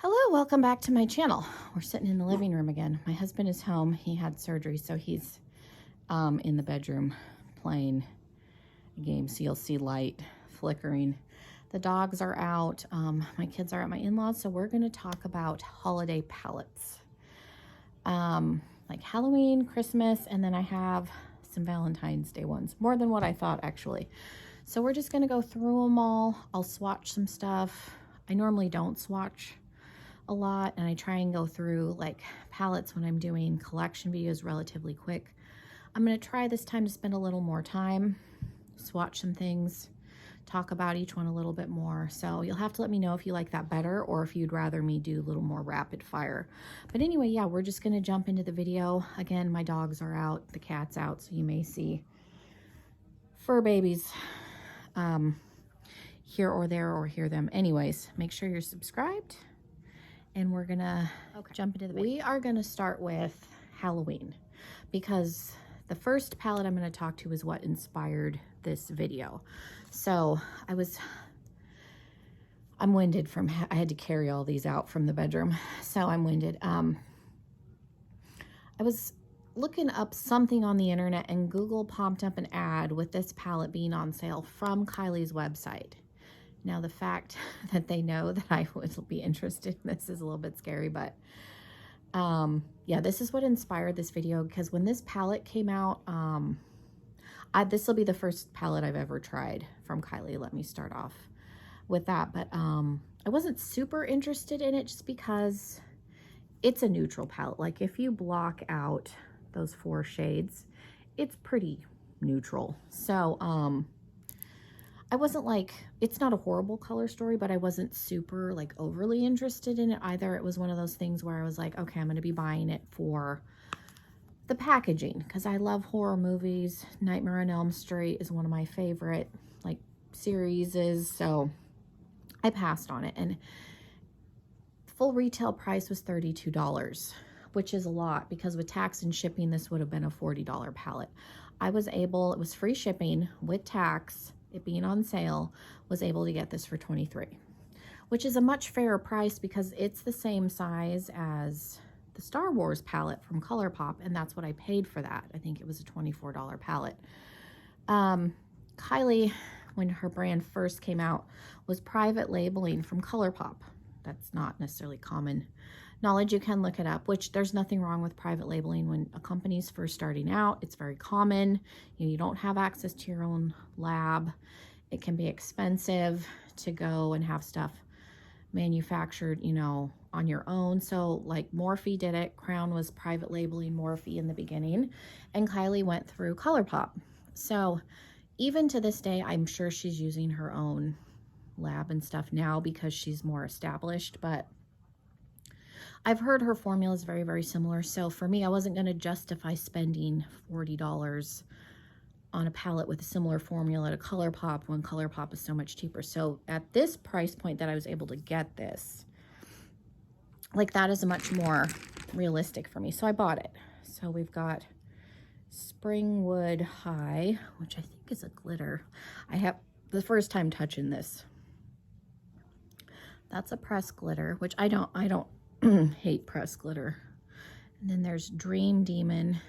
Hello, welcome back to my channel. We're sitting in the living room again. My husband is home. He had surgery, so he's in the bedroom playing a game. So you'll see light flickering. The dogs are out. My kids are at my in-laws, so we're going to talk about holiday palettes. Like Halloween, Christmas, and then I have some Valentine's Day ones. More than what I thought, actually. So we're just going to go through them all. I'll swatch some stuff. I normally don't swatch a lot, and I try and go through like palettes when I'm doing collection videos relatively quick. I'm going to try this time to spend a little more time, swatch some things, talk about each one a little bit more. So you'll have to let me know if you like that better or if you'd rather me do a little more rapid fire. But anyway, yeah, we're just going to jump into the video. Again, my dogs are out, the cat's out, so you may see fur babies here or there or hear them. Anyways, make sure you're subscribed. And we're gonna jump into the video. We are gonna start with Halloween because the first palette I'm gonna talk to is what inspired this video. So I'm winded from, I had to carry all these out from the bedroom. So I'm winded. I was looking up something on the internet and Google popped up an ad with this palette being on sale from Kylie's website. Now, the fact that they know that I would be interested in this is a little bit scary, but yeah, this is what inspired this video because when this palette came out, this will be the first palette I've ever tried from Kylie. Let me start off with that, but I wasn't super interested in it just because it's a neutral palette. Like if you block out those 4 shades, it's pretty neutral. So, I wasn't like, it's not a horrible color story, but I wasn't super like overly interested in it either. It was one of those things where I was like, okay, I'm going to be buying it for the packaging because I love horror movies. Nightmare on Elm Street is one of my favorite like series, so I passed on it. And full retail price was $32, which is a lot because with tax and shipping, this would have been a $40 palette. I was able, it was free shipping with tax, it being on sale, was able to get this for $23, which is a much fairer price because it's the same size as the Star Wars palette from ColourPop, and that's what I paid for that. I think it was a $24 palette. Kylie, when her brand first came out, was private labeling from ColourPop. That's not necessarily common knowledge. You can look it up, which there's nothing wrong with private labeling when a company's first starting out. It's very common. You don't have access to your own lab. It can be expensive to go and have stuff manufactured, you know, on your own. So like Morphe did it. Crown was private labeling Morphe in the beginning, and Kylie went through ColourPop. So even to this day, I'm sure she's using her own lab and stuff now because she's more established, but I've heard her formula is very, very similar. So for me, I wasn't going to justify spending $40 on a palette with a similar formula at a ColourPop when ColourPop is so much cheaper. So at this price point that I was able to get this, like that is a much more realistic for me. So I bought it. So we've got Springwood High, which I think is a glitter. I have the first time touching this. That's a pressed glitter, which I don't hate pressed glitter. And then there's Dream Demon.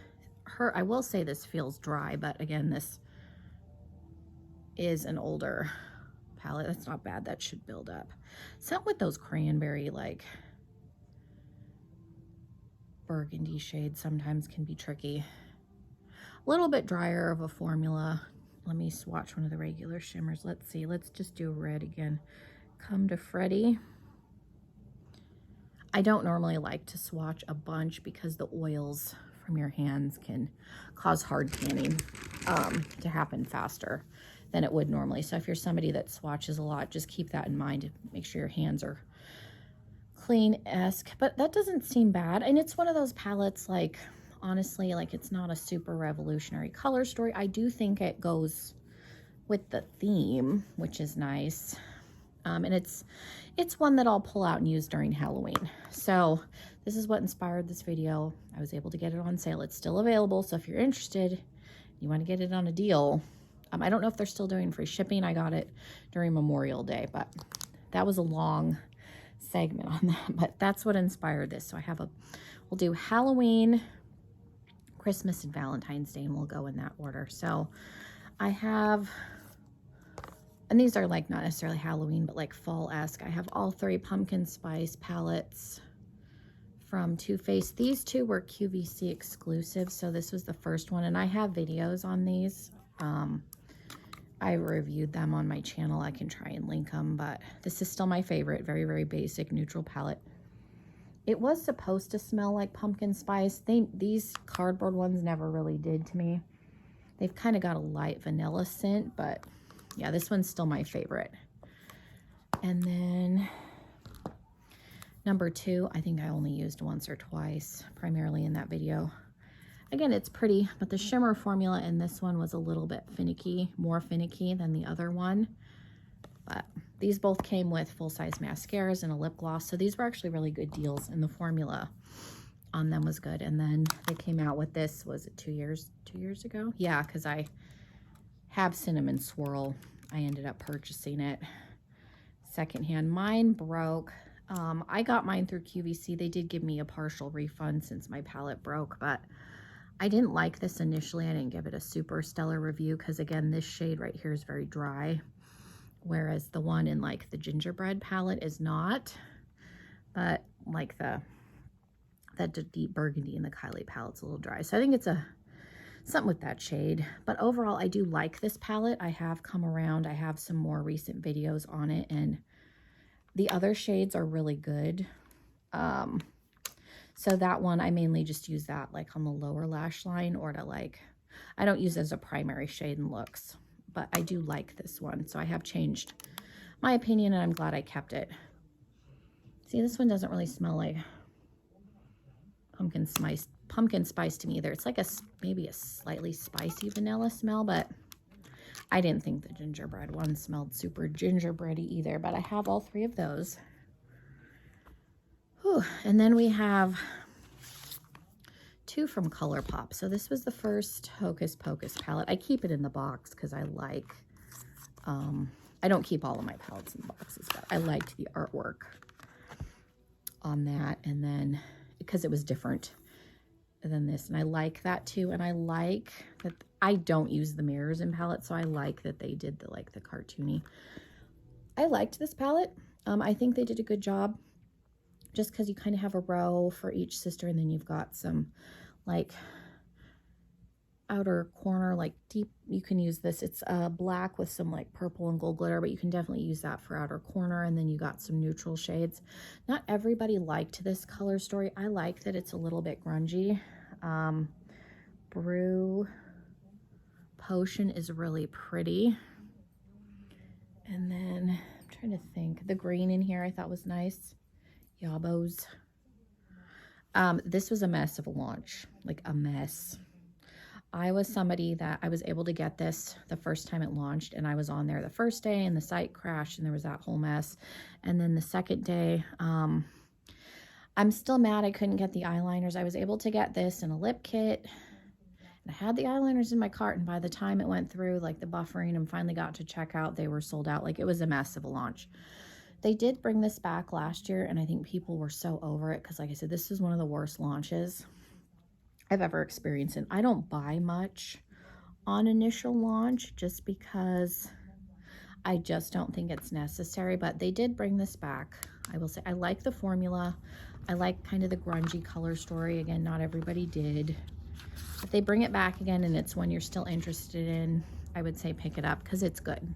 I will say this feels dry, but again, this is an older palette. That's not bad. That should build up. Something with those cranberry, like burgundy shades sometimes can be tricky. A little bit drier of a formula. Let me swatch one of the regular shimmers. Let's see. Let's just do red again. Come to Freddy. I don't normally like to swatch a bunch because the oils from your hands can cause hard tanning to happen faster than it would normally. So if you're somebody that swatches a lot, just keep that in mind. Make sure your hands are clean-esque. But that doesn't seem bad. And it's one of those palettes, like, honestly, like it's not a super revolutionary color story. I do think it goes with the theme, which is nice. And it's one that I'll pull out and use during Halloween. So this is what inspired this video. I was able to get it on sale. It's still available. So if you're interested, you want to get it on a deal. I don't know if they're still doing free shipping. I got it during Memorial Day, but that was a long segment on that, but that's what inspired this. So I have we'll do Halloween, Christmas, and Valentine's Day, and we'll go in that order. So I have, and these are like not necessarily Halloween, but like fall-esque. I have all 3 pumpkin spice palettes from Too Faced. These 2 were QVC exclusive, so this was the first one, and I have videos on these. I reviewed them on my channel. I can try and link them, but this is still my favorite. Very, very basic neutral palette. It was supposed to smell like pumpkin spice. These cardboard ones never really did to me. They've kind of got a light vanilla scent, but yeah, this one's still my favorite. And then number 2, I think I only used once or twice, primarily in that video. Again, it's pretty, but the shimmer formula in this one was a little bit finicky, more finicky than the other one. But these both came with full-size mascaras and a lip gloss, so these were actually really good deals, and the formula on them was good. And then they came out with this, was it 2 years ago? Yeah, because I have Cinnamon Swirl. I ended up purchasing it secondhand. Mine broke. I got mine through QVC. They did give me a partial refund since my palette broke, but I didn't like this initially. I didn't give it a super stellar review because, again, this shade right here is very dry, whereas the one in like the gingerbread palette is not. But like that deep burgundy in the Kylie palette's a little dry. So I think it's something with that shade. But overall, I do like this palette. I have come around. I have some more recent videos on it, and the other shades are really good. So that one, I mainly just use that like on the lower lash line, or to like, I don't use it as a primary shade in looks, but I do like this one. So I have changed my opinion, and I'm glad I kept it. See, this one doesn't really smell like pumpkin spice to me either. It's like maybe a slightly spicy vanilla smell, but I didn't think the gingerbread one smelled super gingerbready either, but I have all 3 of those. Whew. And then we have 2 from ColourPop. So this was the first Hocus Pocus palette. I keep it in the box because I like, I don't keep all of my palettes in boxes, but I liked the artwork on that. And then, because it was different than this, and I like that too. And I like that I don't use the mirrors in palettes, so I like that they did the cartoony. I liked this palette. I think they did a good job, just because you kind of have a row for each sister, and then you've got some like outer corner, like deep, you can use this. It's black with some like purple and gold glitter, but you can definitely use that for outer corner. And then you got some neutral shades. Not everybody liked this color story. I like that it's a little bit grungy. Brew Potion is really pretty. And then I'm trying to think, the green in here I thought was nice. Yabos. This was a mess of a launch, like a mess. I was somebody that I was able to get this the first time it launched, and I was on there the first day and the site crashed and there was that whole mess. And then the second day, I'm still mad I couldn't get the eyeliners. I was able to get this in a lip kit, and I had the eyeliners in my cart, and by the time it went through like the buffering and finally got to checkout, they were sold out. Like, it was a mess of a launch. They did bring this back last year, and I think people were so over it because, like I said, this is one of the worst launches I've ever experienced. And I don't buy much on initial launch just because I just don't think it's necessary. But they did bring this back. I will say I like the formula. I like kind of the grungy color story. Again, not everybody did. If they bring it back again and it's one you're still interested in, I would say pick it up because it's good.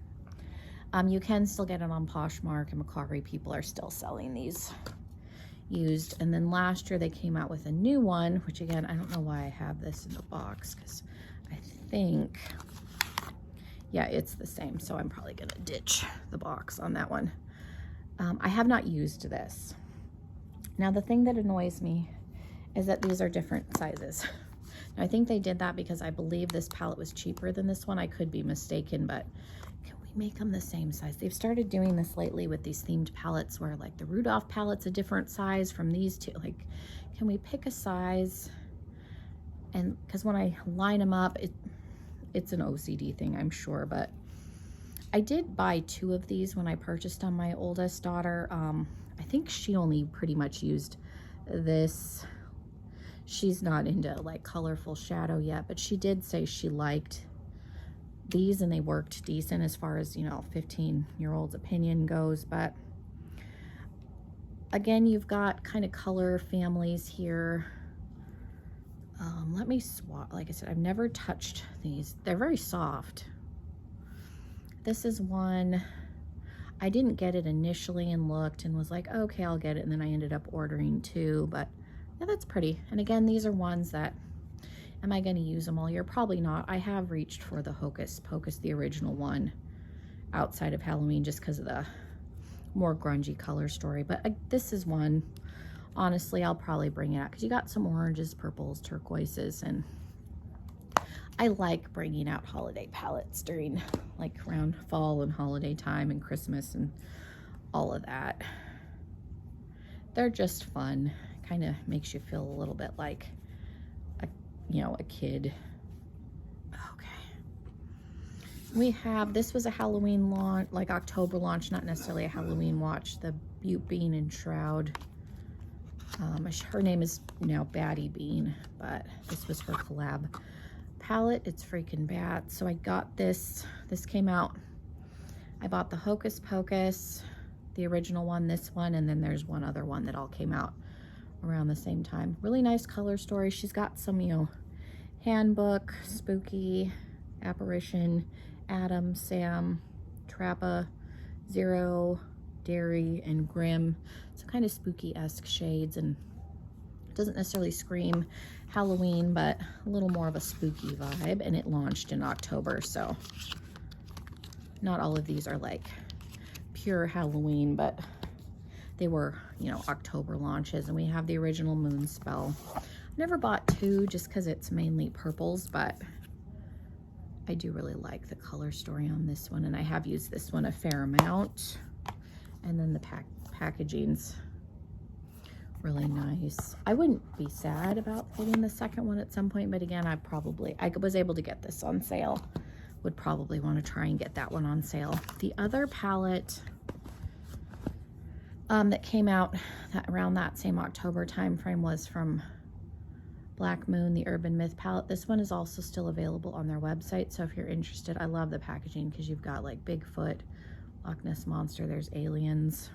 You can still get it on Poshmark, and Mercari. People are still selling these used. And then last year they came out with a new one, which again, I don't know why I have this in the box, because I think, yeah, it's the same. So I'm probably gonna ditch the box on that one. I have not used this. Now, the thing that annoys me is that these are different sizes. Now, I think they did that because I believe this palette was cheaper than this one. I could be mistaken, but can we make them the same size? They've started doing this lately with these themed palettes where like the Rudolph palette's a different size from these two. Like, can we pick a size? And because when I line them up, it's an OCD thing, I'm sure, but I did buy 2 of these when I purchased on my oldest daughter. I think she only pretty much used this. She's not into like colorful shadow yet, but she did say she liked these and they worked decent as far as, you know, 15-year-old's opinion goes. But again, you've got kind of color families here. Let me swatch. Like I said, I've never touched these. They're very soft. This is one, I didn't get it initially and looked and was like, okay, I'll get it. And then I ended up ordering two, but yeah, that's pretty. And again, these are ones that, am I going to use them all year? Probably not. I have reached for the Hocus Pocus, the original one, outside of Halloween just because of the more grungy color story. But this is one, honestly, I'll probably bring it out because you got some oranges, purples, turquoises, and I like bringing out holiday palettes during like around fall and holiday time and Christmas and all of that. They're just fun. Kind of makes you feel a little bit like a kid. Okay. We have, this was a Halloween launch, like October launch, not necessarily a Halloween watch, the Butte Bean and Shroud. Her name is now Batty Bean, but this was her collab palette. It's freaking bad. So I got this came out, I bought the Hocus Pocus, the original one, this one, and then there's one other one that all came out around the same time. Really nice color story. She's got some, you know, Handbook, Spooky, Apparition, Adam, Sam, Trappa, Zero, Dairy, and Grimm. So kind of spooky-esque shades, and it doesn't necessarily scream Halloween, but a little more of a spooky vibe, and it launched in October, so not all of these are like pure Halloween, but they were, you know, October launches. And we have the original Moonspell. Never bought two just because it's mainly purples, but I do really like the color story on this one, and I have used this one a fair amount. And then the packaging's really nice. I wouldn't be sad about getting the second one at some point, but again, I was able to get this on sale. Would probably want to try and get that one on sale. The other palette that came out around that same October time frame was from Black Moon, the Urban Myth palette. This one is also still available on their website, so if you're interested, I love the packaging because you've got like Bigfoot, Loch Ness Monster, there's aliens.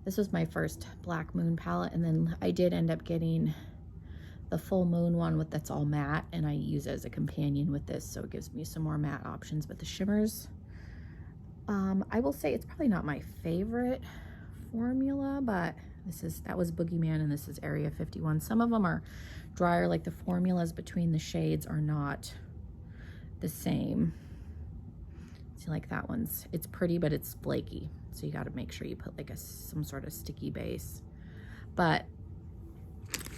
This was my first Black Moon palette, and then I did end up getting the Full Moon one that's all matte, and I use it as a companion with this, so it gives me some more matte options. But the shimmers, I will say it's probably not my favorite formula, but that was Boogeyman, and this is Area 51. Some of them are drier, like the formulas between the shades are not the same. See, like that one's, it's pretty, but it's flaky. So you got to make sure you put like some sort of sticky base. But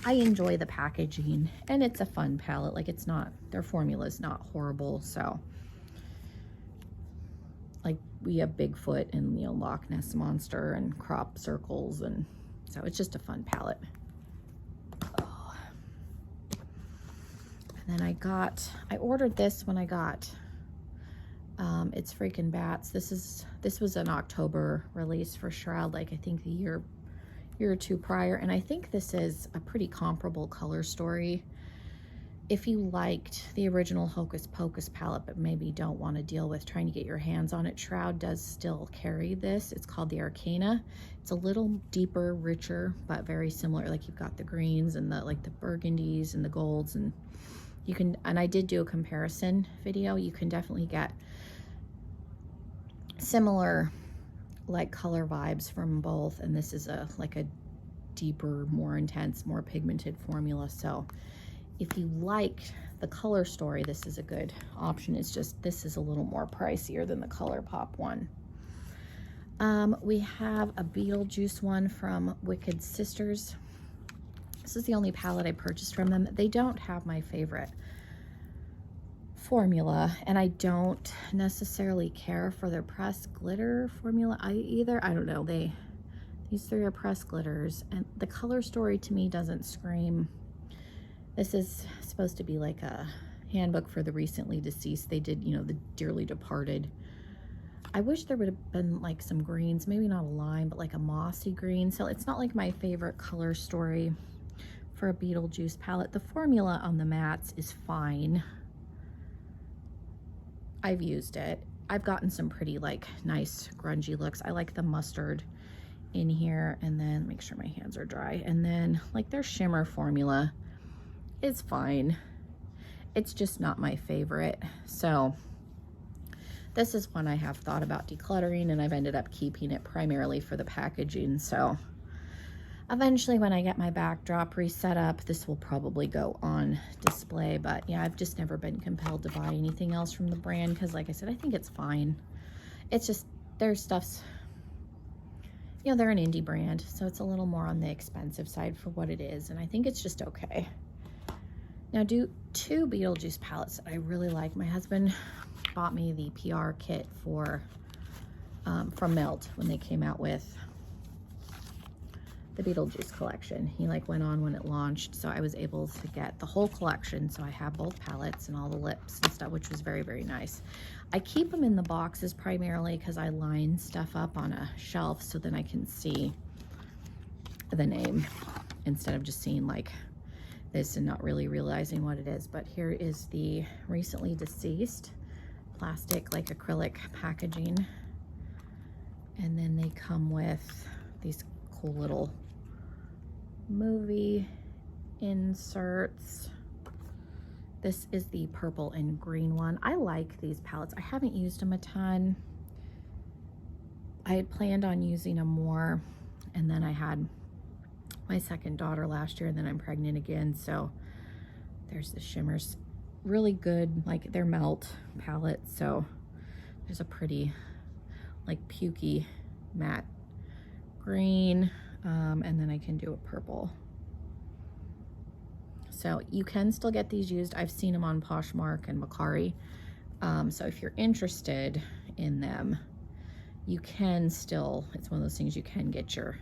I enjoy the packaging, and it's a fun palette. Like, it's not, their formula is not horrible. So like we have Bigfoot and, you know, Loch Ness Monster and crop circles, and so it's just a fun palette. Oh. And then I ordered this when I got It's Freaking Bats. This was an October release for Shroud, like I think the year or two prior, and I think this is a pretty comparable color story. If you liked the original Hocus Pocus palette but maybe don't want to deal with trying to get your hands on it, Shroud does still carry this. It's called the Arcana. It's a little deeper, richer, but very similar. Like, you've got the greens and the burgundies and the golds, and you can, and I did do a comparison video. You can definitely get similar like color vibes from both, and this is a deeper, more intense, more pigmented formula. So if you like the color story, this is a good option. It's just, this is a little more pricier than the ColourPop one. We have a Beetlejuice one from Wicked Sisters. This is the only palette I purchased from them. They don't have my favorite formula, and I don't necessarily care for their pressed glitter formula either. I don't know, these three are pressed glitters, and the color story to me doesn't scream. This is supposed to be like a handbook for the recently deceased. They did, you know, the dearly departed I wish there would have been like some greens, maybe not a lime, but like a mossy green. So it's not like my favorite color story for a Beetlejuice palette. The formula on the mattes is fine. I've used it. I've gotten some pretty like nice grungy looks. I like the mustard in here, and then make sure my hands are dry. And then like their shimmer formula is fine. It's just not my favorite. So this is one I have thought about decluttering, and I've ended up keeping it primarily for the packaging. So eventually when I get my backdrop reset up, this will probably go on display. But yeah, I've just never been compelled to buy anything else from the brand because like I said, I think it's fine. It's just their stuff's, you know, they're an indie brand, so it's a little more on the expensive side for what it is, and I think it's just okay. Now, do two Beetlejuice palettes that I really like. My husband bought me the PR kit for from Melt when they came out with the Beetlejuice collection. He like went on when it launched, so I was able to get the whole collection. So I have both palettes and all the lips and stuff, which was very, very nice. I keep them in the boxes primarily because I line stuff up on a shelf so then I can see the name instead of just seeing like this and not really realizing what it is. But here is the Recently Deceased plastic like acrylic packaging, and then they come with these cool little movie inserts. This is the purple and green one. I like these palettes. I haven't used them a ton. I had planned on using them more, and then I had my second daughter last year, and then I'm pregnant again. So there's the shimmers, really good, like they're Melt palettes. So there's a pretty like pukey matte green, and then I can do a purple. So you can still get these used. I've seen them on Poshmark and Mercari. So if you're interested in them, you can still, it's one of those things you can get your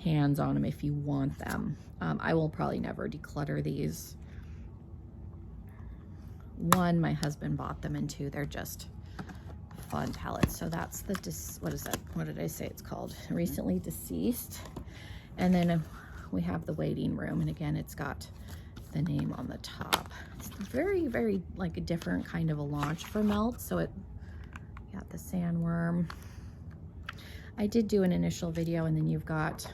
hands on them if you want them. I will probably never declutter these. One, my husband bought them, and two, they're just fun palettes. So that's the, what is that? What did I say it's called? Recently Deceased. And then we have the Waiting Room. And again, it's got the name on the top. It's very, very like a different kind of a launch for Melt. So it got the sandworm. I did do an initial video, and then you've got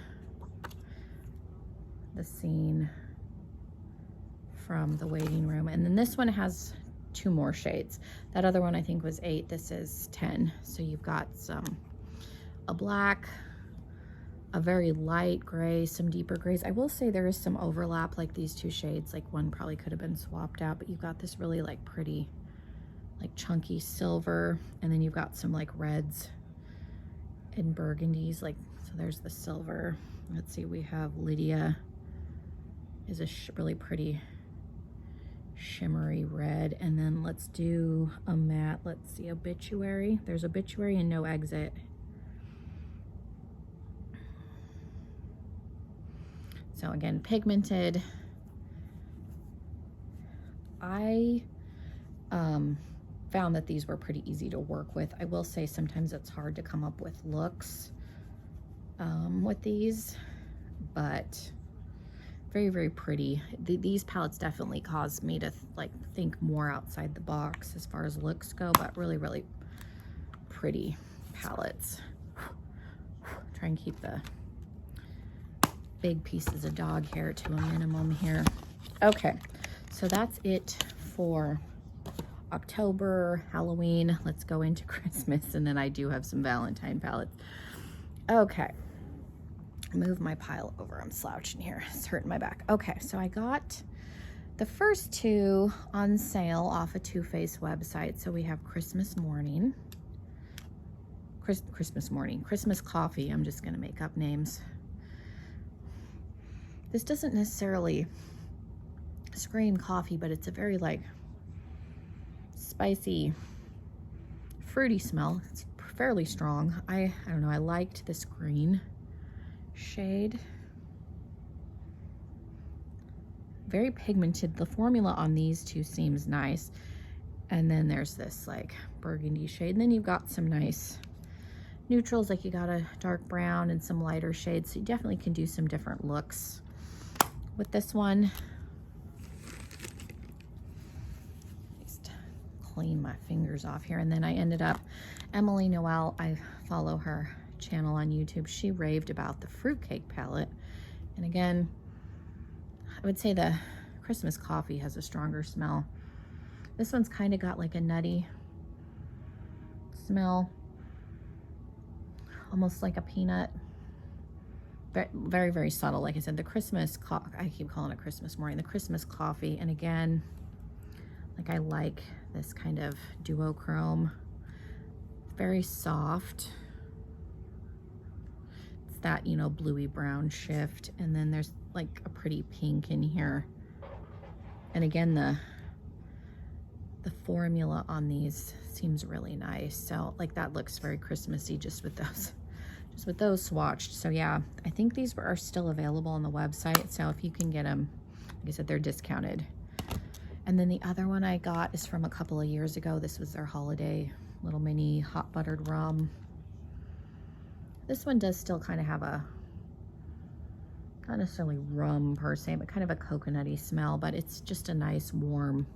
the scene from the Waiting Room. And then this one has 2 more shades. That other one I think was 8. This is 10. So you've got a black, a very light gray, some deeper grays. I will say there is some overlap, like these 2 shades, like one probably could have been swapped out, but you've got this really like pretty, like chunky silver, and then you've got some like reds and burgundies, like, so there's the silver. Let's see, we have Lydia is a really pretty shimmery red, and then let's do a matte. Let's see, Obituary. There's Obituary and No Exit. So again, pigmented. I found that these were pretty easy to work with. I will say sometimes it's hard to come up with looks with these, but very, very pretty. These palettes definitely caused me to like think more outside the box as far as looks go, but really, really pretty palettes. Try and keep the big pieces of dog hair to a minimum here. Okay, so that's it for October, Halloween. Let's go into Christmas, and then I do have some Valentine palettes. Okay, move my pile over. I'm slouching here. It's hurting my back. Okay, so I got the first 2 on sale off a Too Faced website. So we have Christmas Morning, Christmas Coffee. I'm just gonna make up names. This doesn't necessarily scream coffee, but it's a very like spicy, fruity smell. It's fairly strong. I don't know, I liked this green shade. Very pigmented. The formula on these 2 seems nice. And then there's this like burgundy shade. And then you've got some nice neutrals, like you got a dark brown and some lighter shades. So you definitely can do some different looks with this one. Just clean my fingers off here. And then I ended up, Emily Noel, I follow her channel on YouTube. She raved about the fruitcake palette. And again, I would say the Christmas coffee has a stronger smell. This one's kind of got like a nutty smell, almost like a peanut. Very, very, very subtle. Like I said, the Christmas, I keep calling it Christmas morning, the Christmas coffee. And again, like I like this kind of duochrome. Very soft. It's that, you know, bluey brown shift. And then there's like a pretty pink in here. And again, the formula on these seems really nice. So like that looks very Christmassy just with those swatched. So yeah, I think these are still available on the website. So if you can get them, like I said, they're discounted. And then the other one I got is from a couple of years ago. This was their holiday little mini hot buttered rum. This one does still kind of have a, not necessarily rum per se, but kind of a coconutty smell, but it's just a nice warm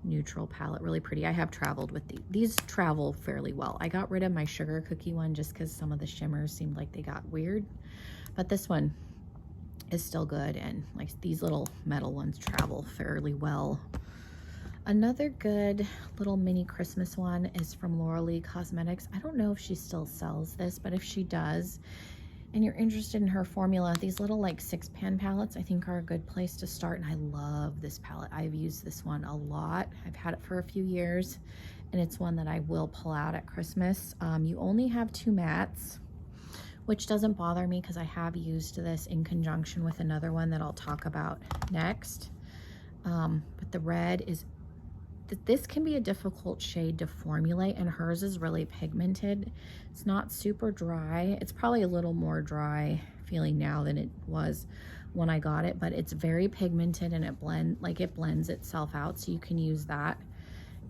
neutral palette, really pretty. I have traveled with these travel fairly well. I got rid of my sugar cookie one just because some of the shimmers seemed like they got weird, but this one is still good, and like these little metal ones travel fairly well. Another good little mini Christmas one is from Laura Lee Cosmetics. I don't know if she still sells this, but if she does, and you're interested in her formula, these little like 6-pan palettes I think are a good place to start. And I love this palette. I've used this one a lot. I've had it for a few years, and it's one that I will pull out at Christmas. You only have 2 mattes, which doesn't bother me because I have used this in conjunction with another one that I'll talk about next. But the red is, this can be a difficult shade to formulate, and hers is really pigmented. It's not super dry. It's probably a little more dry feeling now than it was when I got it, but it's very pigmented, and it blends itself out. So you can use that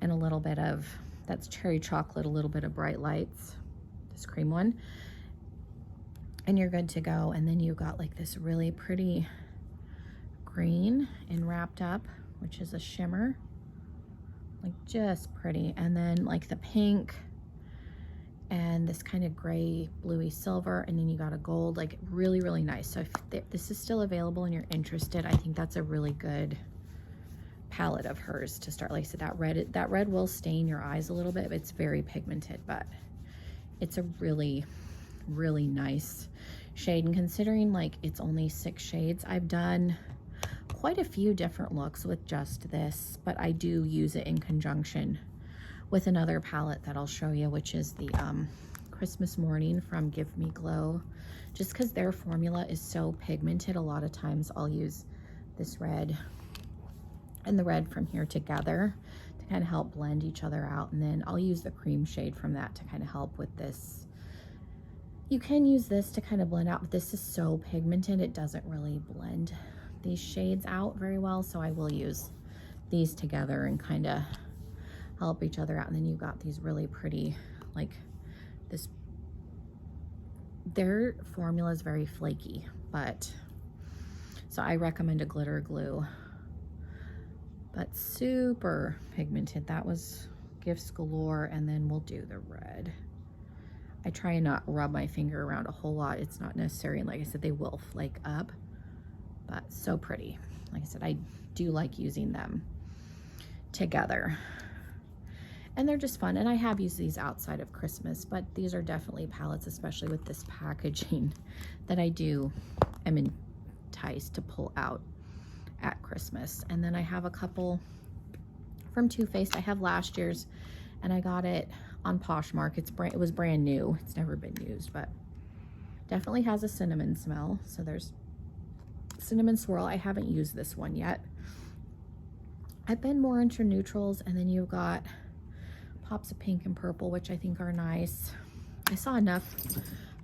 and a little bit of, that's cherry chocolate, a little bit of Bright Lights, this cream one, and you're good to go. And then you've got like this really pretty green in Wrapped Up, which is a shimmer. Like just pretty. And then like the pink and this kind of gray bluey silver, and then you got a gold, like really, really nice. So if this is still available and you're interested, I think that's a really good palette of hers to start. Like I said, that red will stain your eyes a little bit. It's very pigmented, but it's a really, really nice shade. And considering like it's only 6 shades, I've done quite a few different looks with just this, but I do use it in conjunction with another palette that I'll show you, which is the Christmas Morning from Give Me Glow. Just because their formula is so pigmented, a lot of times I'll use this red and the red from here together to kind of help blend each other out, and then I'll use the cream shade from that to kind of help with this. You can use this to kind of blend out, but this is so pigmented it doesn't really blend these shades out very well, so I will use these together and kind of help each other out. And then you've got these really pretty, like this, their formula is very flaky, but so I recommend a glitter glue, but super pigmented. That was Gifts Galore. And then we'll do the red. I try and not rub my finger around a whole lot. It's not necessary, and like I said, they will flake up, but so pretty. Like I said, I do like using them together, and they're just fun. And I have used these outside of Christmas, but these are definitely palettes, especially with this packaging, that I am enticed to pull out at Christmas. And then I have a couple from Too Faced. I have last year's, and I got it on Poshmark. It was brand new. It's never been used, but definitely has a cinnamon smell. So there's Cinnamon Swirl. I haven't used this one yet. I've been more into neutrals, and then you've got pops of pink and purple, which I think are nice. I saw enough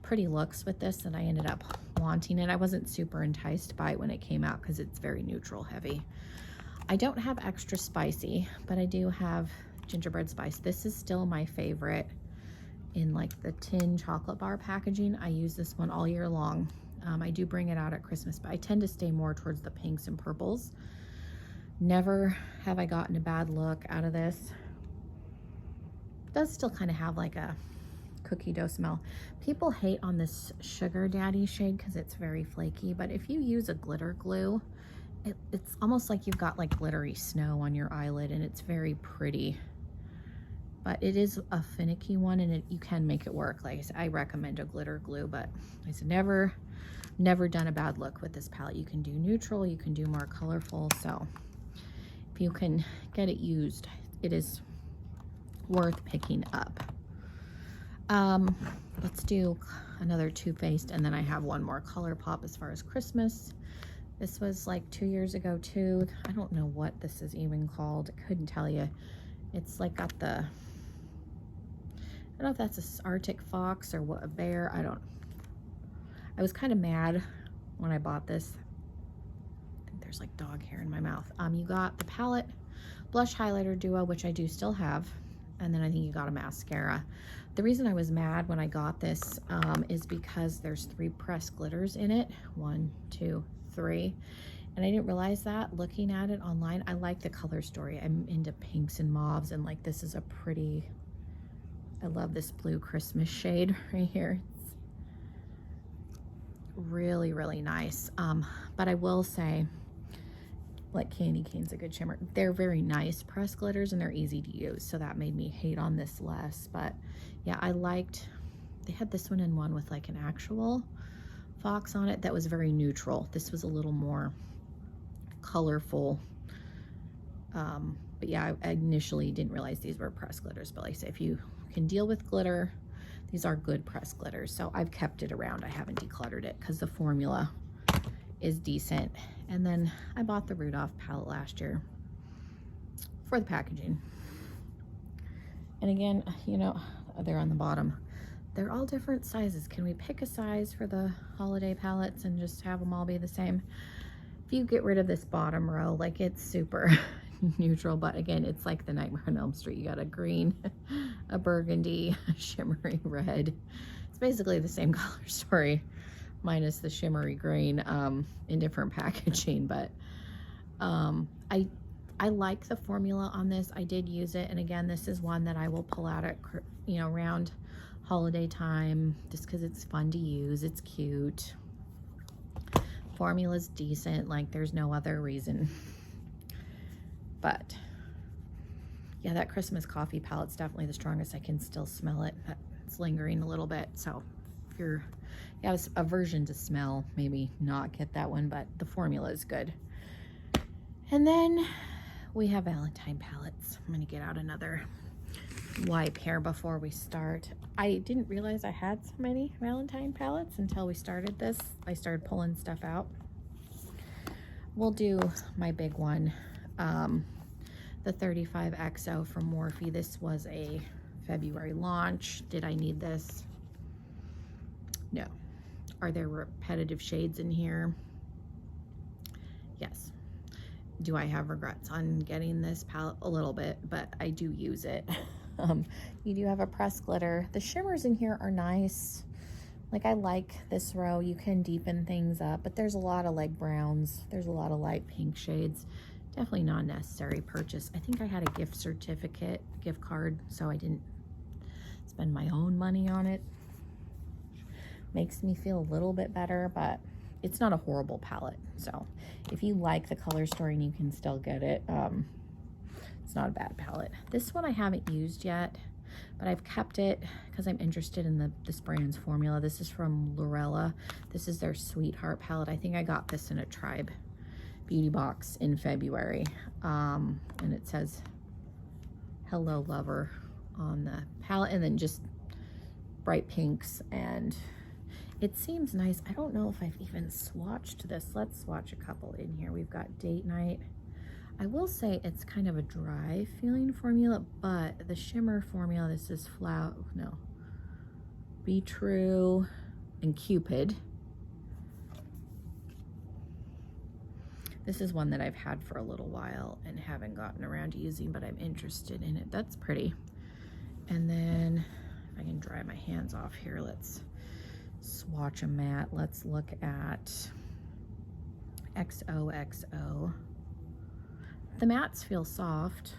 pretty looks with this that I ended up wanting it. I wasn't super enticed by it when it came out because it's very neutral heavy. I don't have extra spicy, but I do have gingerbread spice. This is still my favorite in like the tin chocolate bar packaging. I use this one all year long. I do bring it out at Christmas, but I tend to stay more towards the pinks and purples. Never have I gotten a bad look out of this. It does still kind of have like a cookie dough smell. People hate on this Sugar Daddy shade because it's very flaky, but if you use a glitter glue, it's almost like you've got like glittery snow on your eyelid, and it's very pretty. But it is a finicky one, and you can make it work. Like I said, I recommend a glitter glue, but I said never done a bad look with this palette. You can do neutral, you can do more colorful, so if you can get it used, it is worth picking up. Let's do another Too Faced, and then I have one more ColourPop as far as Christmas. This was like 2 years ago too. I don't know what this is even called. I couldn't tell you. It's like got the, I don't know if that's a Arctic fox or what, a bear. I was kind of mad when I bought this. I think there's like dog hair in my mouth. You got the palette blush highlighter duo, which I do still have, and then I think you got a mascara. The reason I was mad when I got this is because there's 3 pressed glitters in it. 1, 2, 3. And I didn't realize that looking at it online. I like the color story. I'm into pinks and mauves, and like this is a pretty, I love this blue Christmas shade right here. It's really, really nice. But I will say, like Candy Cane's a good shimmer. They're very nice pressed glitters, and they're easy to use. So that made me hate on this less. But yeah, I liked, they had this one in one with like an actual fox on it that was very neutral. This was a little more colorful. But yeah, I initially didn't realize these were pressed glitters, but like I say, if you can deal with glitter, these are good pressed glitters. So I've kept it around. I haven't decluttered it because the formula is decent. And then I bought the Rudolph palette last year for the packaging. And again, you know, they're on the bottom. They're all different sizes. Can we pick a size for the holiday palettes and just have them all be the same? If you get rid of this bottom row, like it's super neutral, but again, it's like the Nightmare on Elm Street. You got a green, a burgundy, a shimmery red. It's basically the same color story, minus the shimmery green in different packaging. But I like the formula on this. I did use it, and again, this is one that I will pull out at, you know, around holiday time, just because it's fun to use. It's cute. Formula's decent. Like there's no other reason. But yeah, that Christmas coffee palette's definitely the strongest. I can still smell it. It's lingering a little bit. So if you have aversion to smell, maybe not get that one, but the formula is good. And then we have Valentine palettes. I'm gonna get out another wipe here before we start. I didn't realize I had so many Valentine palettes until we started this. I started pulling stuff out. We'll do my big one, the 35XO from Morphe. This was a February launch. Did I need this? No. Are there repetitive shades in here? Yes. Do I have regrets on getting this palette? A little bit, but I do use it. You do have a pressed glitter. The shimmers in here are nice. Like I like this row. You can deepen things up, but there's a lot of like browns. There's a lot of light pink shades. Definitely not a necessary purchase. I think I had a gift certificate, gift card, so I didn't spend my own money on it. Makes me feel a little bit better, but it's not a horrible palette. So if you like the color story and you can still get it, it's not a bad palette. This one I haven't used yet, but I've kept it because I'm interested in this brand's formula. This is from Lorella. This is their Sweetheart palette. I think I got this in a Tribe beauty box in February. And it says Hello Lover on the palette, and then just bright pinks, and it seems nice. I don't know if I've even swatched this. Let's swatch a couple in here. We've got Date Night. I will say it's kind of a dry feeling formula, but the shimmer formula, this is Be True and Cupid. This is one that I've had for a little while and haven't gotten around to using, but I'm interested in it. That's pretty. And then if I can dry my hands off here, let's swatch a matte. Let's look at XOXO. The mattes feel soft.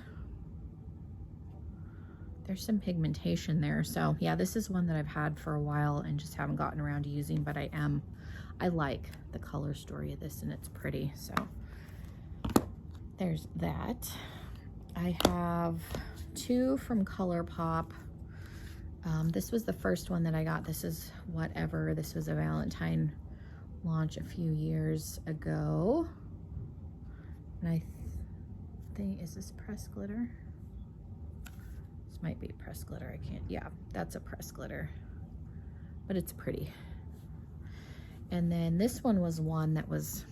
There's some pigmentation there. So yeah, this is one that I've had for a while and just haven't gotten around to using, but I like the color story of this and it's pretty. So there's that. I have two from ColourPop. This was the first one that I got. This is Whatever. This was a Valentine launch a few years ago. And I think, is this press glitter? This might be press glitter. I can't, yeah, that's a press glitter, but it's pretty. And then this one was one that was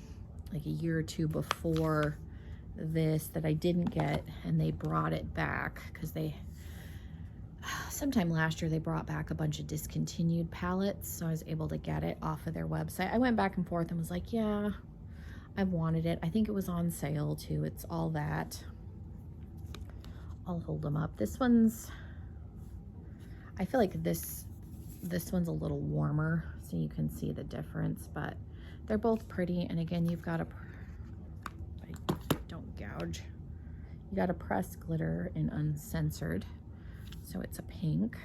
like a year or two before this that I didn't get, and they brought it back because they, sometime last year, they brought back a bunch of discontinued palettes, so I was able to get it off of their website. I went back and forth and was like, yeah, I wanted it. I think it was on sale too. It's All That. I'll hold them up. This one's, I feel like this one's a little warmer, so you can see the difference, but they're both pretty. And again, you've got a, don't gouge, you got a pressed glitter in Uncensored, so it's a pink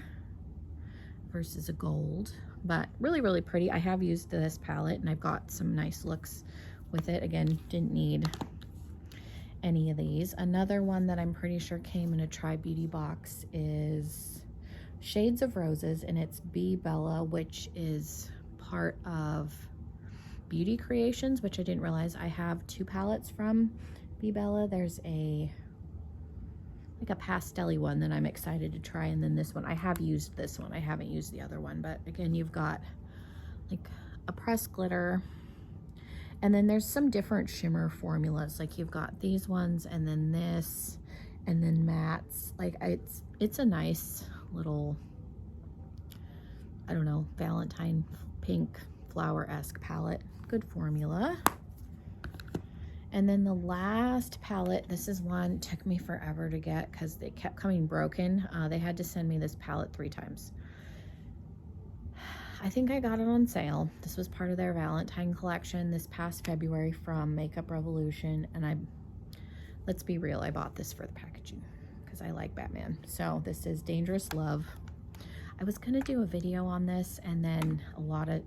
versus a gold, but really, really pretty. I have used this palette and I've got some nice looks with it. Again, didn't need any of these. Another one that I'm pretty sure came in a Try Beauty box is Shades of Roses, and it's Be Bella, which is part of Beauty Creations, which I didn't realize. I have two palettes from Be Bella. There's a like a pastel-y one that I'm excited to try, and then this one. I have used this one. I haven't used the other one, but again, you've got like a pressed glitter, and then there's some different shimmer formulas. Like you've got these ones, and then this, and then mattes. Like it's a nice little, I don't know, Valentine pink flower-esque palette. Good formula. And then the last palette, this is one, took me forever to get because they kept coming broken. They had to send me this palette 3 times. I think I got it on sale. This was part of their Valentine collection this past February from Makeup Revolution. And let's be real, I bought this for the packaging because I like Batman. So this is Dangerous Love. I was gonna do a video on this, and then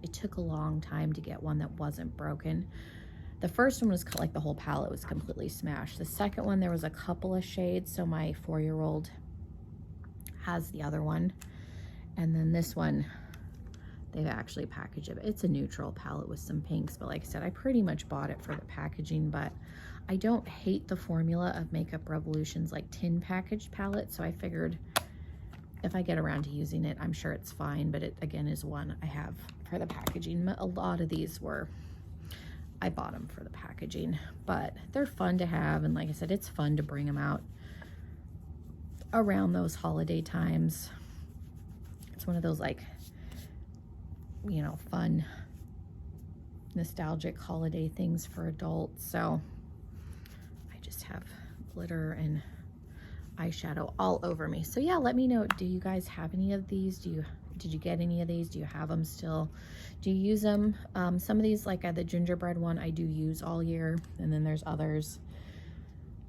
it took a long time to get one that wasn't broken. The first one was like the whole palette was completely smashed. The second one, there was a couple of shades, so my 4-year-old has the other one. And then this one, they've actually packaged it. It's a neutral palette with some pinks, but like I said, I pretty much bought it for the packaging, but I don't hate the formula of Makeup Revolution's like tin packaged palette, so I figured if I get around to using it, I'm sure it's fine, but it again is one I have for the packaging. A lot of these I bought them for the packaging, but they're fun to have, and like I said, it's fun to bring them out around those holiday times. It's one of those, like, you know, fun, nostalgic holiday things for adults. So I just have glitter and eyeshadow all over me. So yeah, let me know, do you guys have any of these? Did you get any of these? Do you have them still? Do you use them? Some of these, like the gingerbread one, I do use all year, and then there's others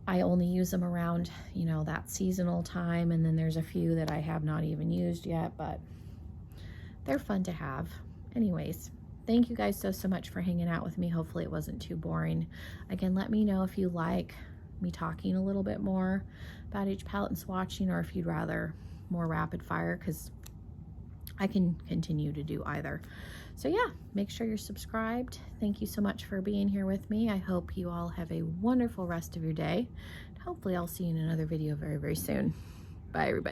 I only use them around, you know, that seasonal time, and then there's a few that I have not even used yet, but they're fun to have. Anyways, thank you guys so much for hanging out with me. Hopefully it wasn't too boring. Again, let me know if you like me talking a little bit more about each palette and swatching, or if you'd rather more rapid fire, because I can continue to do either. So yeah, make sure you're subscribed. Thank you so much for being here with me. I hope you all have a wonderful rest of your day. Hopefully I'll see you in another video very, very soon. Bye, everybody.